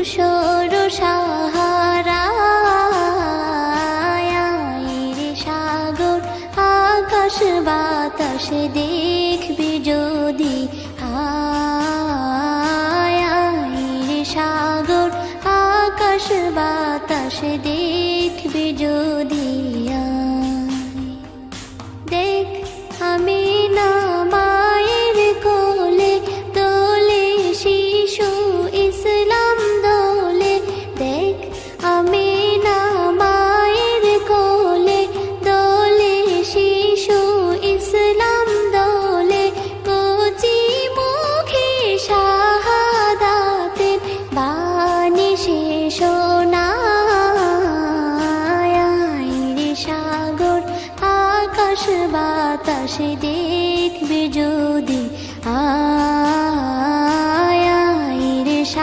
ধূসর সাহারা রে সাগর আকাশ বাতাস দেখবি যদি রে সাগর আকাশ বাতাস দেখবি যদি দেখ আমি না মায়ের কোলে দোলে শিশু ইসলাম দোলে দেখ আমি না মায়ের কোলে দোলে শিশু ইসলাম দোলে কচি মুখে শাহাদাতের বাণী শেষ রে সাগর আকাশ বাতাস